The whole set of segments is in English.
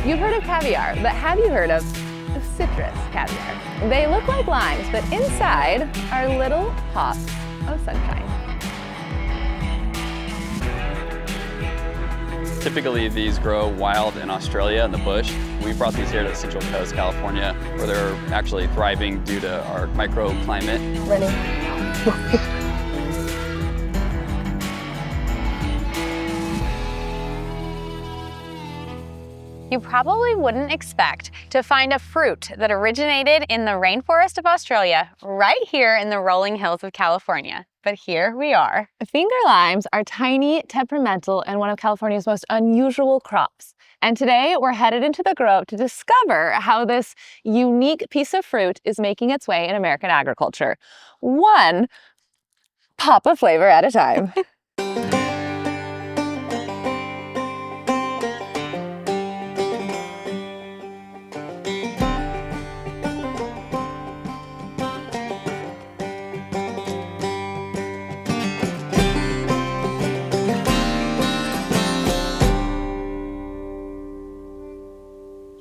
You've heard of caviar, but have you heard of citrus caviar? They look like limes, but inside are little pops of sunshine. Typically, these grow wild in Australia in the bush. We brought these here to Central Coast, California, where they're actually thriving due to our microclimate. Ready? You probably wouldn't expect to find a fruit that originated in the rainforest of Australia right here in the rolling hills of California. But here we are. Finger limes are tiny, temperamental, and one of California's most unusual crops. And today we're headed into the grove to discover how this unique piece of fruit is making its way in American agriculture. One pop of flavor at a time.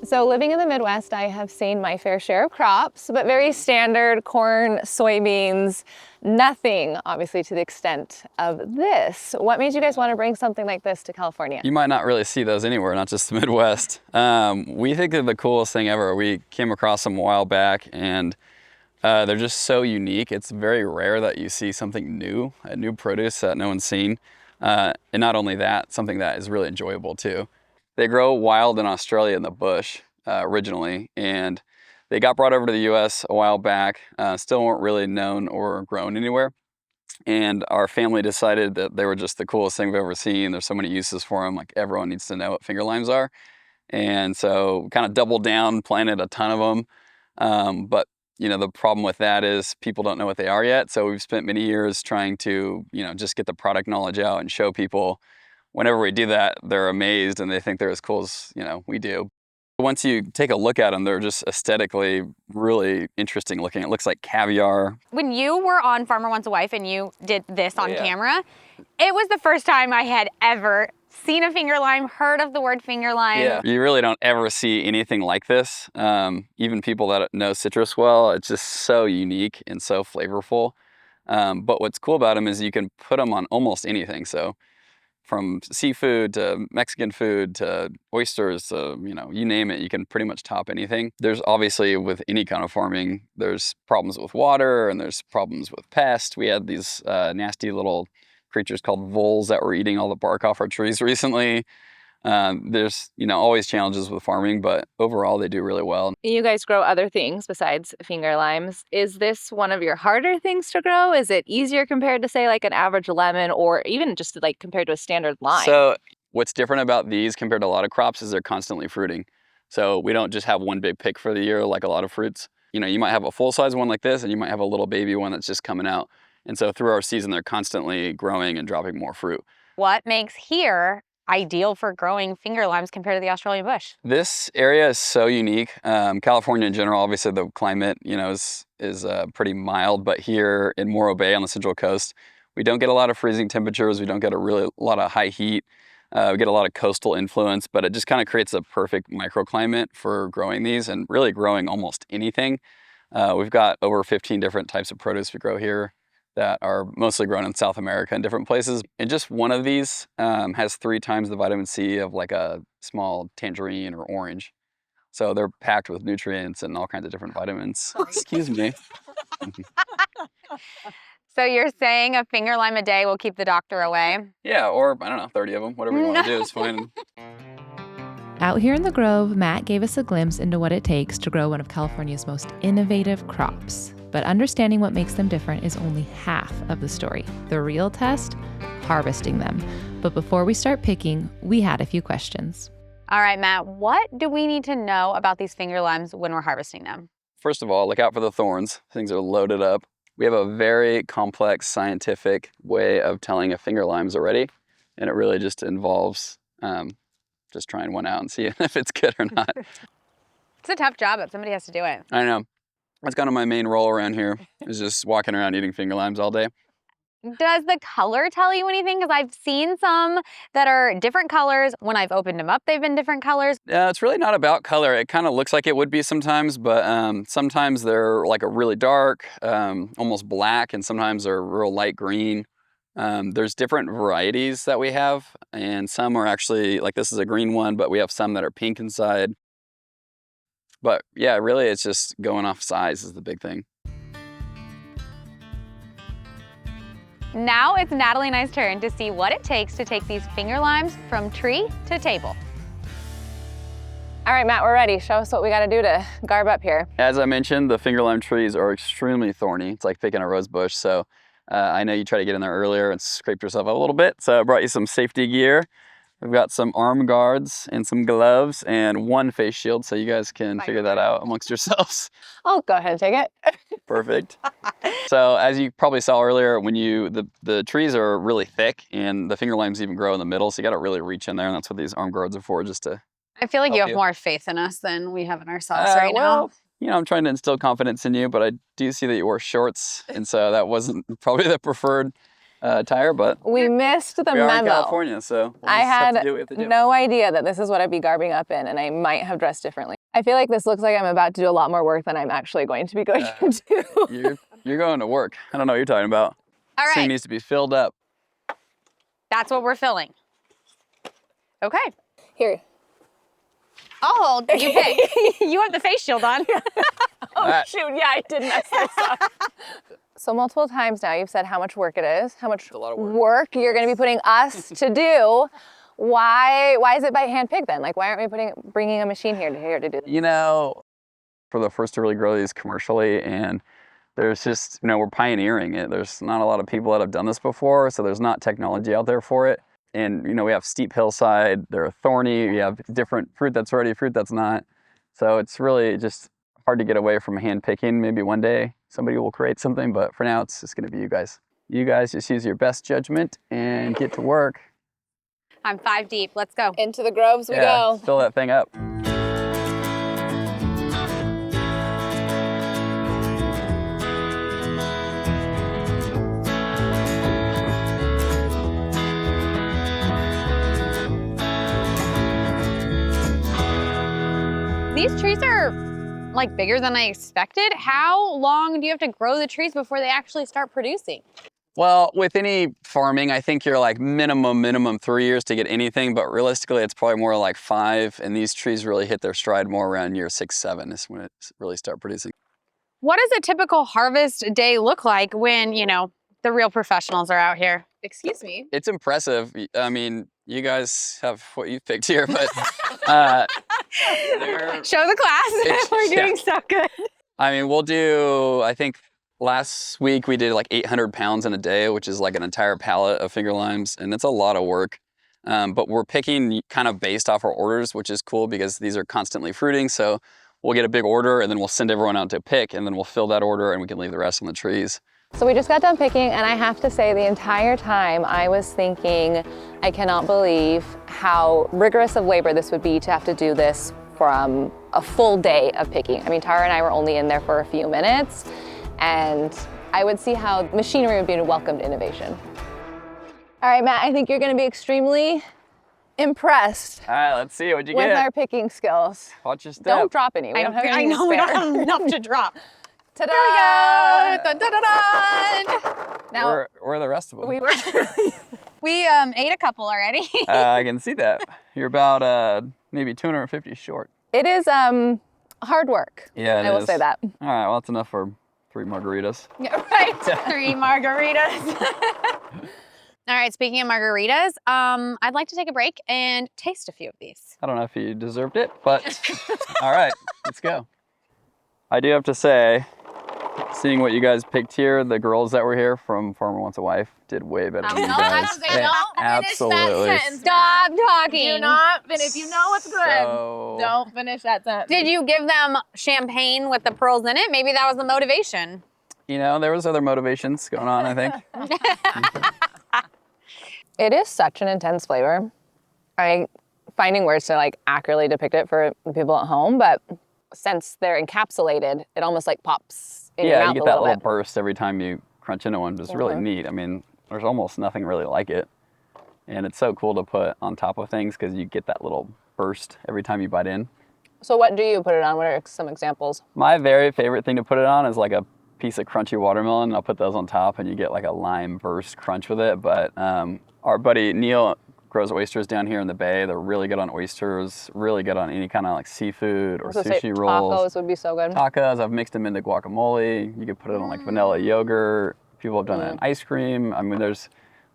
So living in the Midwest, I have seen my fair share of crops, but very standard corn, soybeans, nothing obviously to the extent of this. What made you guys want to bring something like this to California? You might not really see those anywhere, not just the Midwest. We think they're the coolest thing ever. We came across them a while back, and they're just so unique. It's very rare that you see something new, a new produce that no one's seen. And not only that, something that is really enjoyable too. They grow wild in Australia in the bush originally, and they got brought over to the US a while back, still weren't really known or grown anywhere. And our family decided that they were just the coolest thing we've ever seen. There's so many uses for them, like everyone needs to know what finger limes are. And so kind of doubled down, planted a ton of them. But you know, the problem with that is people don't know what they are yet. So we've spent many years trying to, just get the product knowledge out and show people. Whenever we do that, they're amazed and they think they're as cool as, we do. Once you take a look at them, they're just aesthetically really interesting looking. It looks like caviar. When you were on Farmer Wants a Wife and you did this on camera, it was the first time I had ever seen a finger lime, heard of the word finger lime. Yeah, you really don't ever see anything like this. Even people that know citrus well, it's just so unique and so flavorful. But what's cool about them is you can put them on almost anything. So from seafood to Mexican food to oysters to, you name it, you can pretty much top anything. There's obviously, with any kind of farming, there's problems with water and there's problems with pests. We had these nasty little creatures called voles that were eating all the bark off our trees recently. There's, always challenges with farming, but overall they do really well. You guys grow other things besides finger limes. Is this one of your harder things to grow? Is it easier compared to, say, like an average lemon, or even just like compared to a standard lime? So what's different about these compared to a lot of crops is they're constantly fruiting. So we don't just have one big pick for the year like a lot of fruits. You might have a full-size one like this, and you might have a little baby one that's just coming out. And so through our season, they're constantly growing and dropping more fruit. What makes here ideal for growing finger limes compared to the Australian bush? This area is so unique. California in general, obviously the climate, is pretty mild, but here in Morro Bay on the Central Coast, we don't get a lot of freezing temperatures. We don't get a lot of high heat. We get a lot of coastal influence, but it just kind of creates a perfect microclimate for growing these and really growing almost anything. We've got over 15 different types of produce we grow here that are mostly grown in South America in different places. And just one of these has 3 times the vitamin C of like a small tangerine or orange. So they're packed with nutrients and all kinds of different vitamins. Excuse me. So you're saying a finger lime a day will keep the doctor away? Yeah, or I don't know, 30 of them, whatever you want to do is fine. Out here in the Grove, Matt gave us a glimpse into what it takes to grow one of California's most innovative crops. But understanding what makes them different is only half of the story. The real test? Harvesting them. But before we start picking, we had a few questions. All right, Matt, what do we need to know about these finger limes when we're harvesting them? First of all, look out for the thorns. Things are loaded up. We have a very complex scientific way of telling if finger limes are ready, and it really just involves just trying one out and seeing if it's good or not. It's a tough job, but somebody has to do it. I know. That's kind of my main role around here, is just walking around eating finger limes all day. Does the color tell you anything? Because I've seen some that are different colors. When I've opened them up, they've been different colors. It's really not about color. It kind of looks like it would be sometimes, but sometimes they're like a really dark, almost black, and sometimes they're real light green. There's different varieties that we have, and some are actually, like this is a green one, but we have some that are pink inside. But yeah, really it's just going off size is the big thing. Now it's Natalie and I's turn to see what it takes to take these finger limes from tree to table. All right, Matt, we're ready. Show us what we got to do to garb up here. As I mentioned, the finger lime trees are extremely thorny. It's like picking a rose bush. So I know you tried to get in there earlier and scraped yourself up a little bit. So I brought you some safety gear. We've got some arm guards and some gloves and one face shield, so you guys can figure that out amongst yourselves. I'll go ahead and take it. Perfect. So as you probably saw earlier, when the trees are really thick and the finger limes even grow in the middle, so you got to really reach in there, and that's what these arm guards are for, just to I feel like you help have more faith in us than we have in ourselves right well, now. you know, I'm trying to instill confidence in you, but I do see that you wore shorts, and so that wasn't probably the preferred attire, but We missed the we are in memo. California, so we'll I just have to had do what we have to do. no idea that this is what I'd be garbing up in, and I might have dressed differently. I feel like this looks like I'm about to do a lot more work than I'm actually going to be going to do. You're going to work. I don't know what you're talking about. All This thing right, needs to be filled up. that's what we're filling. Okay. Here. I'll hold. You pick. You have the face shield on. Alright. Shoot, yeah, I did mess this up. So multiple times now you've said how much work it is, how much a lot of work. you're going to be putting us to do. Why is it by hand pick then? Like, why aren't we bringing a machine here to do this? You know, for the first to really grow these commercially, and there's just, you know, we're pioneering it. There's not a lot of people that have done this before, so there's not technology out there for it. And, you know, we have steep hillside, they're thorny, we have different fruit that's ready, fruit that's not. So it's really just hard to get away from hand picking. Maybe one day somebody will create something, but for now it's just gonna be you guys. You guys just use your best judgment and get to work. I'm 5 deep. Let's go. Into the groves we go. Fill that thing up. These trees are like bigger than I expected. How long do you have to grow the trees before they actually start producing? Well, with any farming, I think you're like minimum 3 years to get anything, but realistically it's probably more like 5, and these trees really hit their stride more around year 6, 7 is when it really start producing. What does a typical harvest day look like when, you know, the real professionals are out here? Excuse me. It's impressive. I mean, you guys have what you picked here, but Show the class. We're doing so good. I mean, we'll do, I think last week we did like 800 pounds in a day, which is like an entire pallet of finger limes, and it's a lot of work. But we're picking kind of based off our orders, which is cool because these are constantly fruiting. So we'll get a big order and then we'll send everyone out to pick, and then we'll fill that order and we can leave the rest on the trees. So we just got done picking, and I have to say the entire time I was thinking, I cannot believe how rigorous of labor this would be to have to do this from a full day of picking. I mean, Tara and I were only in there for a few minutes, and I would see how machinery would be a welcomed innovation. All right, Matt, I think you're gonna be extremely impressed All right, let's see what you with get. our picking skills. Watch your step. Don't drop any. We don't have any I know we don't spare. have enough to drop. Ta-da! Dun, dun, dun, dun. Now, Where are the rest of them? we were We ate a couple already. I can see that. You're about maybe 250 short. It is hard work. Yeah, I will say that. All right, well, that's enough for 3 margaritas. Yeah, right. 3 margaritas. All right, speaking of margaritas, I'd like to take a break and taste a few of these. I don't know if you deserved it, but all right, let's go. I do have to say, seeing what you guys picked here, the girls that were here from Farmer Wants a Wife did way better than you guys. Absolutely. Stop talking. Do not finish. If you know what's good, So, don't finish that sentence. Did you give them champagne with the pearls in it? Maybe that was the motivation. you know, there was other motivations going on, I think. It is such an intense flavor. Finding words to like accurately depict it for people at home, but since they're encapsulated, it almost like pops in your Yeah, mouth you get a that little little bit. burst every time you crunch into one. It's really neat. I mean, There's almost nothing really like it. And it's so cool to put on top of things because you get that little burst every time you bite in. So what do you put it on? What are some examples? My very favorite thing to put it on is like a piece of crunchy watermelon. I'll put those on top and you get like a lime burst crunch with it. But our buddy Neil grows oysters down here in the bay. They're really good on oysters, really good on any kind of like seafood or sushi rolls. Tacos would be so good. Tacos, I've mixed them into guacamole. You could put it on like vanilla yogurt. People have done it in ice cream. I mean,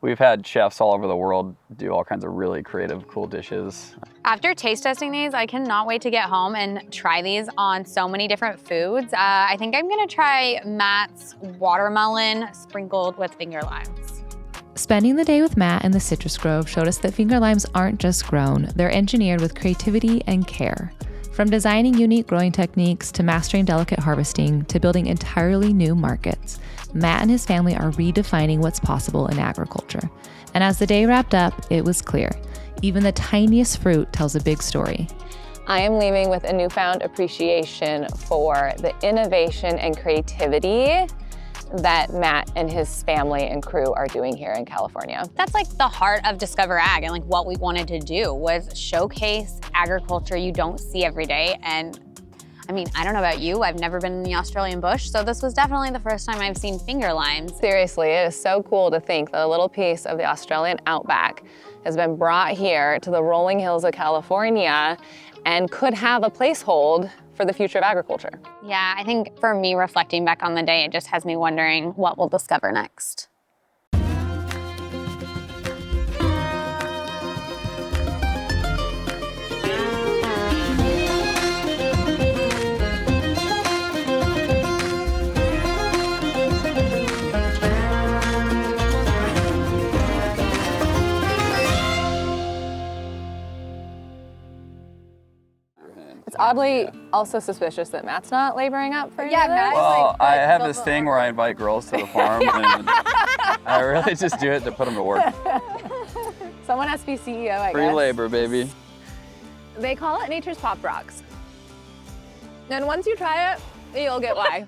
we've had chefs all over the world do all kinds of really creative, cool dishes. After taste testing these, I cannot wait to get home and try these on so many different foods. I think I'm gonna try Matt's watermelon sprinkled with finger limes. Spending the day with Matt in the citrus grove showed us that finger limes aren't just grown, they're engineered with creativity and care. From designing unique growing techniques to mastering delicate harvesting to building entirely new markets, Matt and his family are redefining what's possible in agriculture. And as the day wrapped up, it was clear. Even the tiniest fruit tells a big story. I am leaving with a newfound appreciation for the innovation and creativity that Matt and his family and crew are doing here in California. That's like the heart of Discover Ag, and like what we wanted to do was showcase agriculture you don't see every day. And I mean, I don't know about you, I've never been in the Australian bush, so this was definitely the first time I've seen finger limes. Seriously, it is so cool to think that a little piece of the Australian outback has been brought here to the rolling hills of California and could have a placehold for the future of agriculture. Yeah, I think for me, reflecting back on the day, it just has me wondering what we'll discover next. It's oddly also suspicious that Matt's not laboring up for you. Yeah, Matt is Well, I have this thing where I invite girls to the farm and I really just do it to put them to work. Someone has to be CEO, I guess. Free labor, baby. They call it nature's pop rocks. And once you try it, you'll get why.